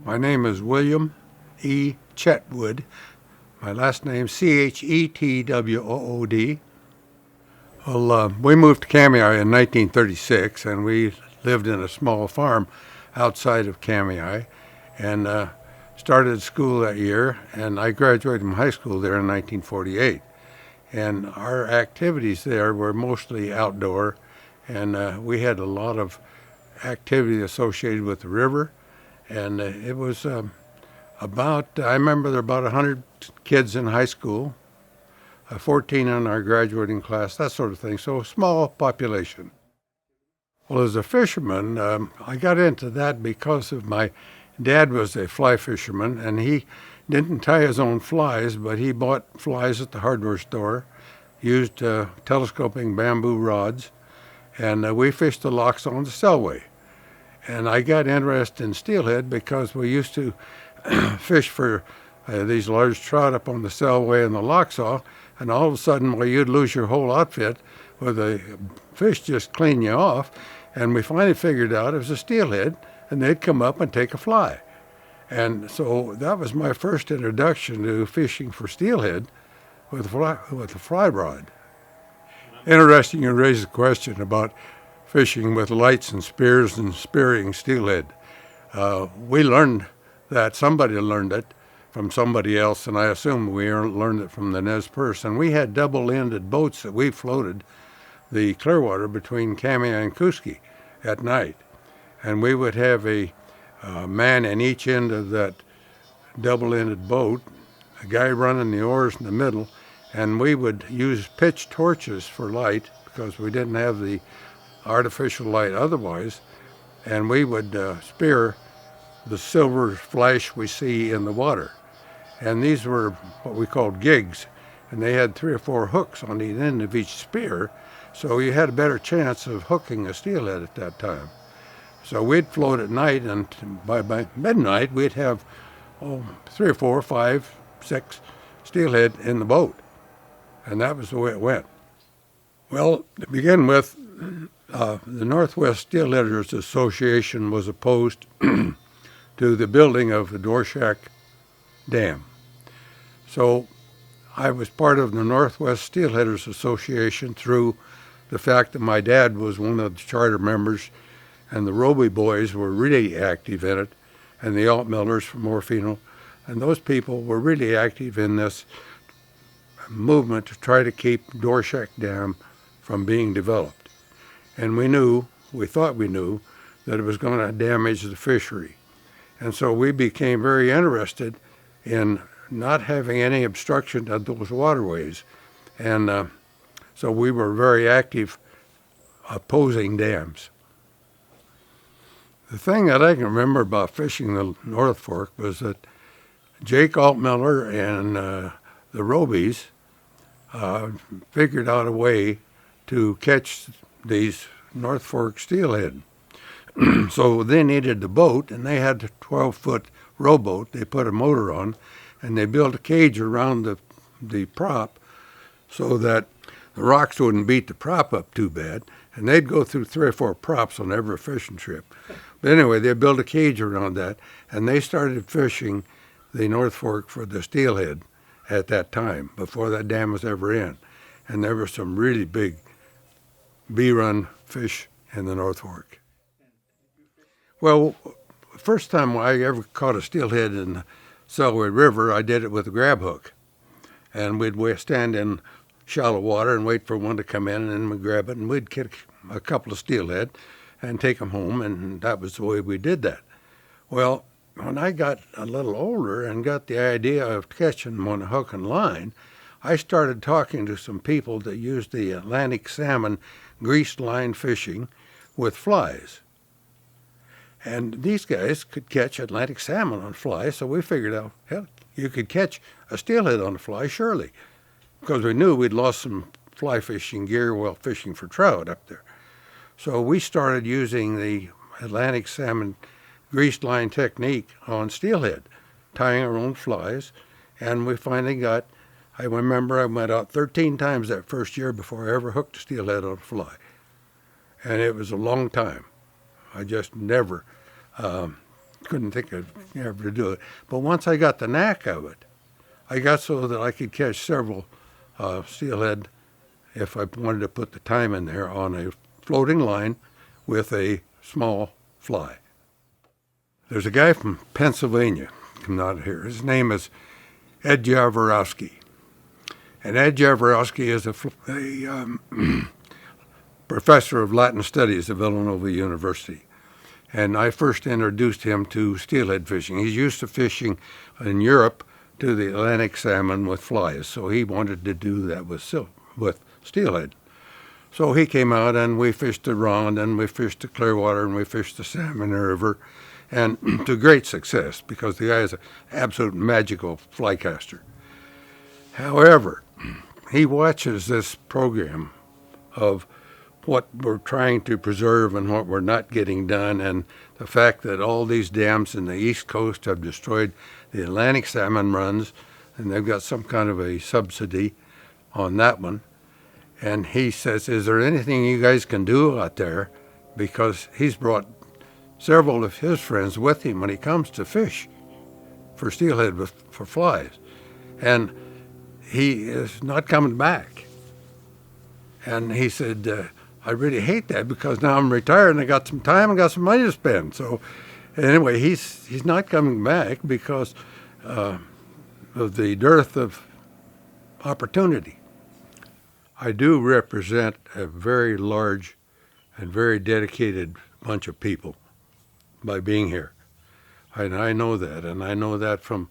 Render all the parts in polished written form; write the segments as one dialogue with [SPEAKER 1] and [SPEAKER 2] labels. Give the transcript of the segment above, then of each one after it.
[SPEAKER 1] My name is William E. Chetwood. My last name Chetwood. Well, we moved to Kamiah in 1936, and we lived in a small farm outside of Kamiah, and started school that year. And I graduated from high school there in 1948. And our activities there were mostly outdoor, and we had a lot of activity associated with the river. And it was I remember there were about 100 kids in high school, 14 in our graduating class, that sort of thing. So a small population. Well, as a fisherman, I got into that because of my dad was a fly fisherman, and he didn't tie his own flies, but he bought flies at the hardware store, used telescoping bamboo rods, and we fished the locks on the Selway. And I got interested in steelhead because we used to fish for these large trout up on the Selway and the Locksaw, and all of a sudden, well, you'd lose your whole outfit with the fish just clean you off. And we finally figured out it was a steelhead, and they'd come up and take a fly. And so that was my first introduction to fishing for steelhead with a fly rod. Interesting you raise the question about fishing with lights and spears and spearing steelhead. We learned that, somebody learned it from somebody else, and I assume we learned it from the Nez Perce. And we had double-ended boats that we floated the Clearwater between Kamiah and Kuski at night. And we would have a man in each end of that double-ended boat, a guy running the oars in the middle, and we would use pitch torches for light because we didn't have the artificial light otherwise, and we would spear the silver flash we see in the water. And these were what we called gigs, and they had 3 or 4 hooks on the end of each spear, so you had a better chance of hooking a steelhead at that time. So we'd float at night, and by midnight we'd have 3 or 4, 5, 6 steelhead in the boat, and that was the way it went. Well, to begin with, the Northwest Steelheaders Association was opposed to the building of the Dworshak Dam. So I was part of the Northwest Steelheaders Association through the fact that my dad was one of the charter members, and the Roby boys were really active in it, and the Altmillers from Orfino, and those people were really active in this movement to try to keep Dworshak Dam from being developed. And we thought we knew, that it was going to damage the fishery. And so we became very interested in not having any obstruction of those waterways. And so we were very active opposing dams. The thing that I can remember about fishing the North Fork was that Jake Altmiller and the Robies figured out a way to catch these North Fork steelhead. So they needed the boat, and they had a 12-foot rowboat they put a motor on, and they built a cage around the prop so that the rocks wouldn't beat the prop up too bad, and they'd go through 3 or 4 props on every fishing trip. But anyway, they built a cage around that, and they started fishing the North Fork for the steelhead at that time, before that dam was ever in. And there were some really big B-run fish in the North Fork. Well, first time I ever caught a steelhead in the Selway River, I did it with a grab hook. And we'd stand in shallow water and wait for one to come in, and then we'd grab it, and we'd catch a couple of steelhead and take them home, and that was the way we did that. Well, when I got a little older and got the idea of catching them on a hook and line, I started talking to some people that used the Atlantic salmon greased line fishing with flies. And these guys could catch Atlantic salmon on flies, so we figured out, hell, you could catch a steelhead on a fly, surely, because we knew we'd lost some fly fishing gear while fishing for trout up there. So we started using the Atlantic salmon greased line technique on steelhead, tying our own flies, and we finally got, I remember I went out 13 times that first year before I ever hooked a steelhead on a fly. And it was a long time. I just never couldn't think of ever to do it. But once I got the knack of it, I got so that I could catch several steelhead if I wanted to put the time in there on a floating line with a small fly. There's a guy from Pennsylvania come out here. His name is Ed Jaworowski. And Ed Jaworowski is a professor of Latin Studies at Villanova University. And I first introduced him to steelhead fishing. He's used to fishing in Europe to the Atlantic salmon with flies, so he wanted to do that with steelhead. So he came out and we fished the Ronde and we fished the Clearwater and we fished the Salmon River, and to great success because the guy is an absolute magical fly caster. However, he watches this program of what we're trying to preserve and what we're not getting done, and the fact that all these dams in the East Coast have destroyed the Atlantic salmon runs, and they've got some kind of a subsidy on that one. And he says, is there anything you guys can do out there? Because he's brought several of his friends with him when he comes to fish for steelhead for flies. And he is not coming back. And he said, I really hate that because now I'm retired and I got some time and got some money to spend. So anyway, he's not coming back because of the dearth of opportunity. I do represent a very large and very dedicated bunch of people by being here. And I know that, and I know that from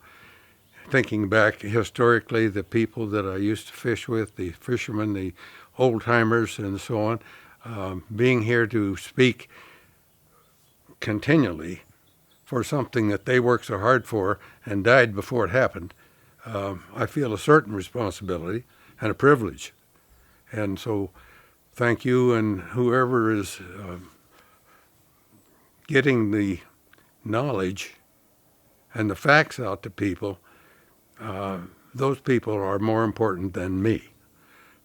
[SPEAKER 1] thinking back historically, the people that I used to fish with, the fishermen, the old-timers, and so on, being here to speak continually for something that they worked so hard for and died before it happened, I feel a certain responsibility and a privilege. And so thank you and whoever is getting the knowledge and the facts out to people. Those people are more important than me.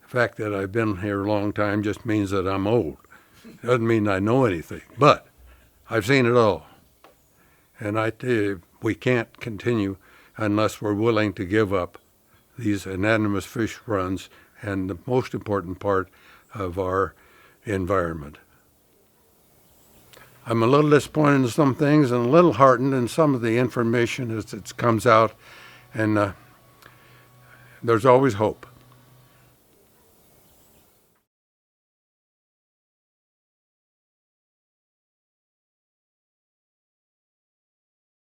[SPEAKER 1] The fact that I've been here a long time just means that I'm old. It doesn't mean I know anything, but I've seen it all. And I tell you, we can't continue unless we're willing to give up these anonymous fish runs and the most important part of our environment. I'm a little disappointed in some things and a little heartened in some of the information as it comes out, and there's always hope.